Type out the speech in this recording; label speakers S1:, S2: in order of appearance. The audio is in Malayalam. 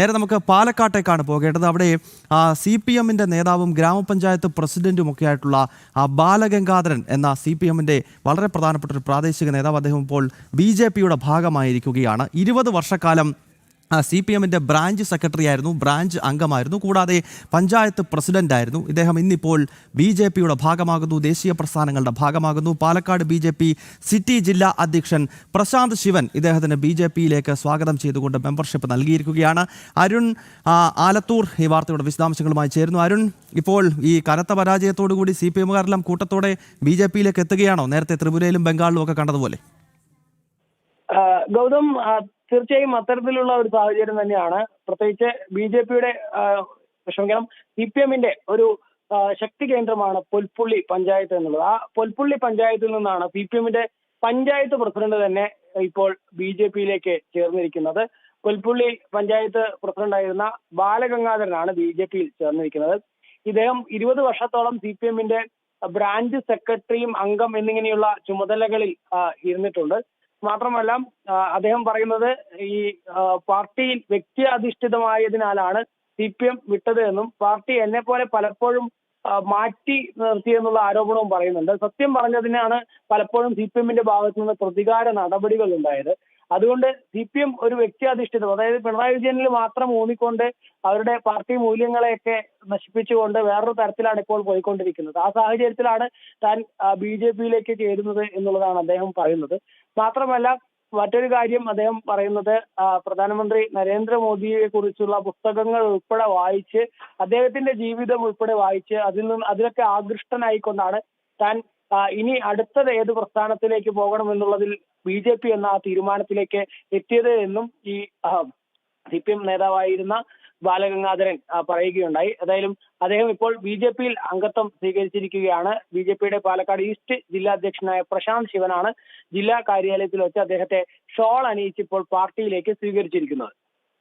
S1: നേരെ നമുക്ക് പാലക്കാട്ടേക്കാണ് പോകേണ്ടത്. അവിടെ CPM-ന്റെ നേതാവും ഗ്രാമപഞ്ചായത്ത് പ്രസിഡന്റുമൊക്കെ ആയിട്ടുള്ള ബാലഗംഗാധരൻ എന്ന CPM-ന്റെ വളരെ പ്രധാനപ്പെട്ട ഒരു പ്രാദേശിക നേതാവ്, അദ്ദേഹം ഇപ്പോൾ BJP-യുടെ ഭാഗമായിരിക്കുകയാണ്. 20 വർഷക്കാലം CPM-ന്റെ ബ്രാഞ്ച് സെക്രട്ടറി ആയിരുന്നു, ബ്രാഞ്ച് അംഗമായിരുന്നു, കൂടാതെ പഞ്ചായത്ത് പ്രസിഡന്റായിരുന്നു. ഇദ്ദേഹം ഇന്നിപ്പോൾ BJP-യുടെ ഭാഗമാകുന്നു, ദേശീയ പ്രസ്ഥാനങ്ങളുടെ ഭാഗമാകുന്നു. പാലക്കാട് BJP സിറ്റി ജില്ലാ അധ്യക്ഷൻ പ്രശാന്ത് ശിവൻ ഇദ്ദേഹത്തിന് BJP-യിലേക്ക് സ്വാഗതം ചെയ്തുകൊണ്ട് മെമ്പർഷിപ്പ് നൽകിയിരിക്കുകയാണ്. അരുൺ ആലത്തൂർ ഈ വാർത്തയുടെ വിശദാംശങ്ങളുമായി ചേരുന്നു. അരുൺ, ഇപ്പോൾ ഈ കനത്ത പരാജയത്തോടുകൂടി CPM-കാരെല്ലാം കൂട്ടത്തോടെ BJP-യിലേക്ക് എത്തുകയാണോ, നേരത്തെ ത്രിപുരയിലും ബംഗാളിലും ഒക്കെ കണ്ടതുപോലെ?
S2: ഗൗതം, തീർച്ചയായും അത്തരത്തിലുള്ള ഒരു സാഹചര്യം തന്നെയാണ്. പ്രത്യേകിച്ച് BJP-യുടെ ക്ഷമിക്കണം CPM-ന്റെ ഒരു ശക്തി കേന്ദ്രമാണ് പൊൽപ്പുള്ളി പഞ്ചായത്ത് എന്നുള്ളത്. ആ പൊൽപ്പുള്ളി പഞ്ചായത്തിൽ നിന്നാണ് CPM-ന്റെ പഞ്ചായത്ത് പ്രസിഡന്റ് തന്നെ ഇപ്പോൾ BJP-യിലേക്ക് ചേർന്നിരിക്കുന്നത്. പൊൽപ്പുള്ളി പഞ്ചായത്ത് പ്രസിഡന്റായിരുന്ന ബാലഗംഗാധരനാണ് BJP-യിൽ ചേർന്നിരിക്കുന്നത്. ഇദ്ദേഹം 20 വർഷത്തോളം CPM-ന്റെ ബ്രാഞ്ച് സെക്രട്ടറിയും അംഗം എന്നിങ്ങനെയുള്ള ചുമതലകളിൽ ഇരുന്നിട്ടുണ്ട്. മാത്രമല്ല, അദ്ദേഹം പറയുന്നത് ഈ പാർട്ടിയിൽ വ്യക്തി അധിഷ്ഠിതമായതിനാലാണ് CPM വിട്ടത് എന്നും പാർട്ടി എന്നെ പോലെ പലപ്പോഴും മാറ്റി നിർത്തിയെന്നുള്ള ആരോപണവും പറയുന്നുണ്ട്. സത്യം പറഞ്ഞതിനാണ് പലപ്പോഴും CPM-ന്റെ ഭാഗത്തു നിന്ന് പ്രതികാര നടപടികൾ ഉണ്ടായത്. അതുകൊണ്ട് CPM ഒരു വ്യക്തി അധിഷ്ഠിതം, അതായത് പിണറായി വിജയനിൽ മാത്രം ഊന്നിക്കൊണ്ട് അവരുടെ പാർട്ടി മൂല്യങ്ങളെയൊക്കെ നശിപ്പിച്ചുകൊണ്ട് വേറൊരു തരത്തിലാണ് ഇപ്പോൾ പോയിക്കൊണ്ടിരിക്കുന്നത്. ആ സാഹചര്യത്തിലാണ് താൻ BJP-യിലേക്ക് ചേരുന്നത് എന്നുള്ളതാണ് അദ്ദേഹം പറയുന്നത്. മാത്രമല്ല, മറ്റൊരു കാര്യം അദ്ദേഹം പറയുന്നത്, പ്രധാനമന്ത്രി നരേന്ദ്രമോദിയെ കുറിച്ചുള്ള പുസ്തകങ്ങൾ ഉൾപ്പെടെ വായിച്ച്, അദ്ദേഹത്തിന്റെ ജീവിതം ഉൾപ്പെടെ വായിച്ച് അതിലൊക്കെ ആകൃഷ്ടനായിക്കൊണ്ടാണ് താൻ ഇനി അടുത്തത് ഏത് പ്രസ്ഥാനത്തിലേക്ക് പോകണം എന്നുള്ളതിൽ BJP എന്ന ആ തീരുമാനത്തിലേക്ക് എത്തിയത് എന്നും ഈ CPM നേതാവായിരുന്ന ബാലഗംഗാധരൻ പറയുകയുണ്ടായി. ഏതായാലും അദ്ദേഹം ഇപ്പോൾ BJP-യിൽ അംഗത്വം സ്വീകരിച്ചിരിക്കുകയാണ്. BJP-യുടെ പാലക്കാട് ഈസ്റ്റ് ജില്ലാ അധ്യക്ഷനായ പ്രശാന്ത് ശിവനാണ് ജില്ലാ കാര്യാലയത്തിൽ വെച്ച് അദ്ദേഹത്തെ ഷോൾ അണിയിച്ച് ഇപ്പോൾ പാർട്ടിയിലേക്ക് സ്വീകരിച്ചിരിക്കുന്നത്.